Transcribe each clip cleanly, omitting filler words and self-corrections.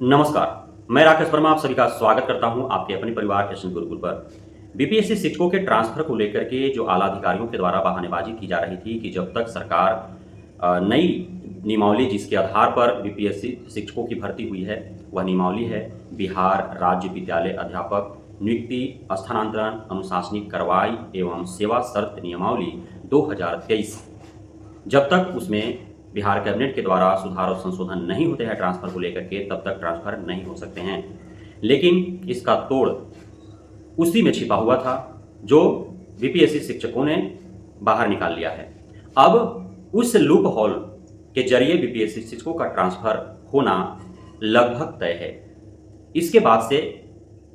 नमस्कार, मैं राकेश वर्मा आप सभी का स्वागत करता हूं आपके अपने परिवार एशन गुरुकुल पर। बीपीएससी शिक्षकों के ट्रांसफर को लेकर के जो आला अधिकारियों के द्वारा बहानेबाजी की जा रही थी कि जब तक सरकार नई नियमावली जिसके आधार पर बीपीएससी शिक्षकों की भर्ती हुई है वह नियमावली है बिहार राज्य विद्यालय अध्यापक नियुक्ति स्थानांतरण अनुशासनिक कार्रवाई एवं सेवा शर्त नियमावली 2023। जब तक उसमें बिहार कैबिनेट के द्वारा सुधार और संशोधन नहीं होते हैं ट्रांसफर को लेकर के तब तक ट्रांसफर नहीं हो सकते हैं। लेकिन इसका तोड़ उसी में छिपा हुआ था जो बीपीएससी शिक्षकों ने बाहर निकाल लिया है। अब उस लूप होल के जरिए बीपीएससी शिक्षकों का ट्रांसफर होना लगभग तय है। इसके बाद से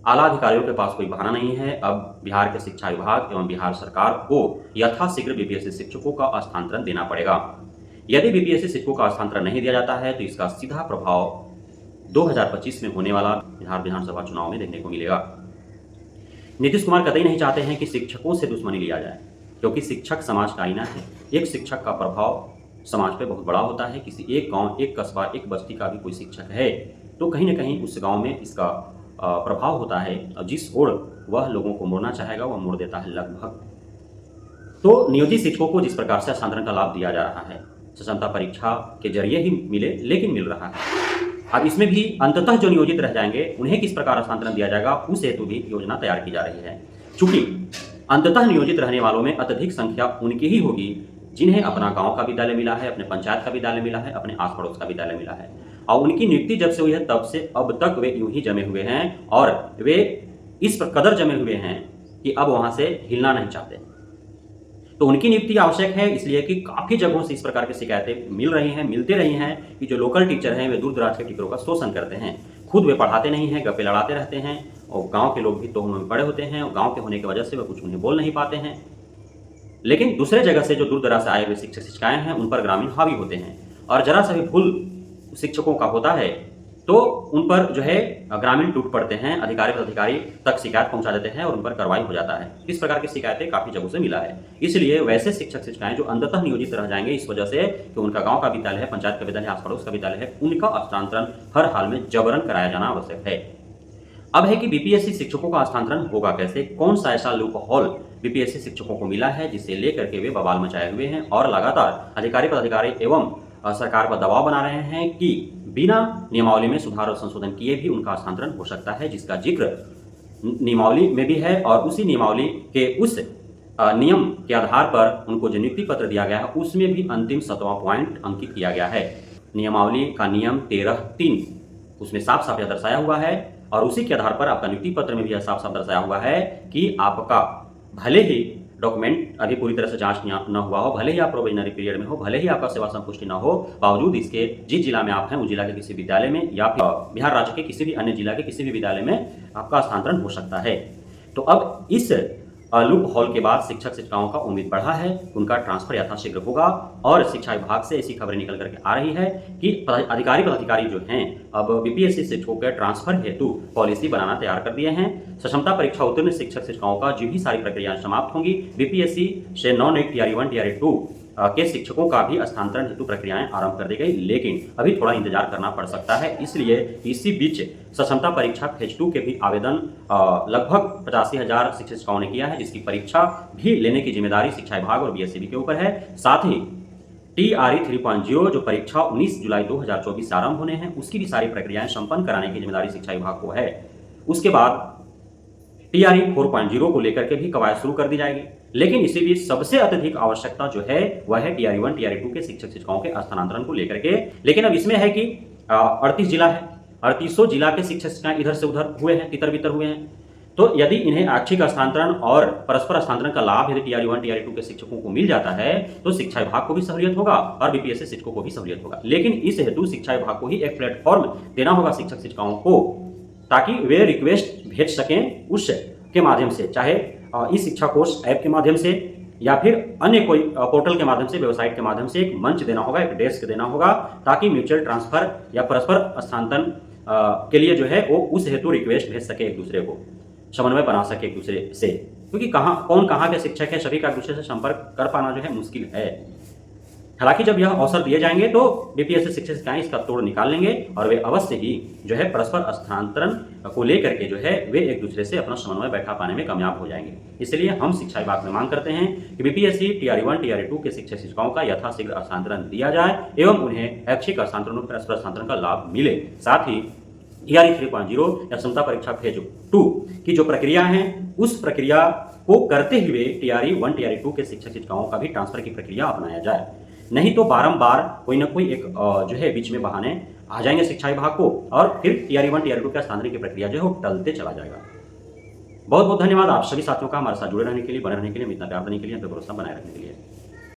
आला अधिकारियों के पास कोई बहाना नहीं है। अब बिहार के शिक्षा विभाग एवं बिहार सरकार को यथाशीघ्र बीपीएससी शिक्षकों का स्थानांतरण देना पड़ेगा। यदि बीपीएससी शिक्षकों का स्थानांतरण नहीं दिया जाता है तो इसका सीधा प्रभाव 2025 में होने वाला बिहार विधानसभा चुनाव में देखने को मिलेगा। नीतीश कुमार कतई नहीं चाहते हैं कि शिक्षकों से दुश्मनी लिया जाए, क्योंकि शिक्षक समाज का आईना है। एक शिक्षक का प्रभाव समाज पे बहुत बड़ा होता है। किसी एक गांव, एक कस्बा, एक बस्ती का भी कोई शिक्षक है तो कहीं ना कहीं उस गांव में इसका प्रभाव होता है और जिस ओर वह लोगों को मोड़ना चाहेगा वह मोड़ देता है लगभग। तो नियोजित शिक्षकों को जिस प्रकार से स्थानांतरण का लाभ दिया जा रहा है सक्षमता परीक्षा के जरिए ही मिले, लेकिन मिल रहा है। अब इसमें भी अंततः जो नियोजित रह जाएंगे उन्हें किस प्रकार स्थानांतरण दिया जाएगा उस हेतु भी योजना तैयार की जा रही है। चूंकि अंततः नियोजित रहने वालों में अत्यधिक संख्या उनकी ही होगी जिन्हें अपना गांव का विद्यालय मिला है, अपने पंचायत का विद्यालय मिला है, अपने आस पड़ोस का विद्यालय मिला है और उनकी नियुक्ति जब से हुई है तब से अब तक वे यूं ही जमे हुए हैं और वे इस कदर जमे हुए हैं कि अब वहां से हिलना नहीं चाहते। तो उनकी नियुक्ति आवश्यक है, इसलिए कि काफ़ी जगहों से इस प्रकार की शिकायतें मिलते रही हैं कि जो लोकल टीचर हैं वे दूर दराज के टीचरों का शोषण करते हैं। खुद वे पढ़ाते नहीं हैं, गप्पे लड़ाते रहते हैं और गांव के लोग भी तोहमों में पड़े होते हैं और गांव के होने की वजह से वे कुछ उन्हें बोल नहीं पाते हैं। लेकिन दूसरे जगह से जो दूर दराज से आए हुए शिक्षक शिक्षिकाएं हैं उन पर ग्रामीण हावी होते हैं और जरा सा भी भूल शिक्षकों का होता है तो उन पर जो है ग्रामीण टूट पड़ते हैं, अधिकारी पदाधिकारी तक शिकायत पहुंचा देते हैं और उन पर कार्रवाई हो जाता है। इस प्रकार की शिकायतें काफ़ी जगहों से मिला है। इसलिए वैसे शिक्षक शिक्षिकाएं जो अंततः नियोजित रह जाएंगे इस वजह से कि उनका गांव का विद्यालय है, पंचायत का विद्यालय है, आस पड़ोस का विद्यालय है, उनका स्थानांतरण हर हाल में जबरन कराया जाना आवश्यक है। अब है कि बीपीएससी शिक्षकों का स्थानांतरण होगा कैसे, कौन सा ऐसा लूप होल बीपीएससी शिक्षकों को मिला है जिसे लेकर के वे बवाल मचाए हुए हैं और लगातार अधिकारी पदाधिकारी एवं सरकार पर दबाव बना रहे हैं कि बिना नियमावली में सुधार और संशोधन किए भी उनका स्थानांतरण हो सकता है, जिसका जिक्र नियमावली में भी है और उसी नियमावली के उस नियम के आधार पर उनको जो नियुक्ति पत्र दिया गया है उसमें भी अंतिम 7वां पॉइंट अंकित किया गया है। नियमावली का नियम 13(3) उसमें साफ साफ यह दर्शाया हुआ है और उसी के आधार पर आपका नियुक्ति पत्र में भी यह साफ साफ दर्शाया हुआ है कि आपका भले ही डॉक्यूमेंट अभी पूरी तरह से जांच न हुआ हो, भले ही आप प्रोविजनरी पीरियड में हो, भले ही आपका सेवा संपुष्टि न हो, बावजूद इसके जिस जिला में आप हैं उस जिला के किसी विद्यालय में या फिर बिहार राज्य के किसी भी अन्य जिला के किसी भी विद्यालय में आपका स्थानांतरण हो सकता है। तो अब इस लूप होल के बाद शिक्षक शिक्षिकाओं का उम्मीद बढ़ा है, उनका ट्रांसफर यथाशीघ्र होगा और शिक्षा विभाग से ऐसी खबरें निकल करके आ रही है कि अधिकारी पदाधिकारी जो हैं अब बीपीएससी शिक्षकों के ट्रांसफर हेतु पॉलिसी बनाना तैयार कर दिए हैं। सक्षमता परीक्षा उत्तीर्ण शिक्षक शिक्षिकाओं का जो भी सारी प्रक्रियाएं समाप्त होंगी, बीपीएससी से नॉन एक टीआरई 1 टीआरई 2 के शिक्षकों का भी स्थानांतरण हेतु प्रक्रियाएं आरंभ कर दी गई, लेकिन अभी थोड़ा इंतजार करना पड़ सकता है। इसलिए इसी बीच सक्षमता परीक्षा फेज 2 के भी आवेदन लगभग 85,000 शिक्षक शिक्षिकाओं ने किया है, जिसकी परीक्षा भी लेने की जिम्मेदारी शिक्षा विभाग और बीएससीबी के ऊपर है। साथ ही टीआरई 3.0 जो परीक्षा 19 जुलाई 2024 से आरंभ होने हैं उसकी भी सारी प्रक्रियाएं संपन्न कराने की जिम्मेदारी शिक्षा विभाग को है। उसके बाद टीआरई 4.0 को लेकर के भी कवायद शुरू कर दी जाएगी, लेकिन इसी बीच सबसे अत्यधिक आवश्यकता जो है वह है टीआरई 1 टीआरई 2 के शिक्षक शिक्षिकाओं के स्थानांतरण को लेकर के। लेकिन अब इसमें है कि 38 जिला है, 3800 जिला के शिक्षक शिक्षिकाएं इधर से उधर हुए हैं, तितर बितर हुए हैं। तो यदि इन्हें ऐच्छिक स्थानांतरण और परस्पर स्थानांतरण का लाभ यदि टीआरई 1 टीआरई 2 के शिक्षकों को मिल जाता है तो शिक्षा विभाग को भी सहूलियत होगा और बीपीएससी शिक्षकों को भी सहूलियत होगा। लेकिन इस हेतु शिक्षा विभाग को ही एक प्लेटफॉर्म देना होगा शिक्षक शिक्षिकाओं को, ताकि वे रिक्वेस्ट भेज सकें उस के माध्यम से, चाहे ई शिक्षा कोर्स ऐप के माध्यम से या फिर अन्य कोई पोर्टल के माध्यम से, वेबसाइट के माध्यम से एक मंच देना होगा, एक डेस्क देना होगा, ताकि म्यूचुअल ट्रांसफर या परस्पर स्थानांतरण के लिए जो है वो उस हेतु रिक्वेस्ट भेज सके, एक दूसरे को समन्वय बना सके एक दूसरे से, क्योंकि कौन कहाँ के शिक्षक है सभी का एक दूसरे से संपर्क कर पाना जो है मुश्किल है। हालांकि जब यह अवसर दिए जाएंगे तो बीपीएससी शिक्षक शिक्षिकाएं इसका तोड़ निकाल लेंगे और वे अवश्य ही जो है परस्पर स्थानांतरण को लेकर के जो है वे एक दूसरे से अपना समन्वय बैठा पाने में कामयाब हो जाएंगे। इसलिए हम शिक्षा विभाग में मांग करते हैं कि बीपीएससी टीआरई 1 टीआरई 2 के शिक्षक शिक्षिकाओं का यथाशीघ्र स्थानांतरण दिया जाए एवं उन्हें ऐच्छिक स्थानांतरण परस्पर स्थानांतरण का लाभ मिले। साथ ही टीआरई 3.0 या क्षमता परीक्षा फेज 2 की जो प्रक्रिया है उस प्रक्रिया को करते हुए टीआरई 1 टीआरई 2 के शिक्षक शिक्षिकाओं का भी ट्रांसफर की प्रक्रिया अपनाया जाए। नहीं तो बारंबार कोई ना कोई एक जो है बीच में बहाने आ जाएंगे शिक्षा विभाग को और फिर टीआरई 1 टीआरई 2 का स्थानांतरण की प्रक्रिया जो है वो टलते चला जाएगा। बहुत बहुत धन्यवाद आप सभी साथियों का हमारे साथ जुड़े रहने के लिए, बने रहने के लिए, इतना प्यार देने के लिए, भरोसा बनाए रखने के लिए।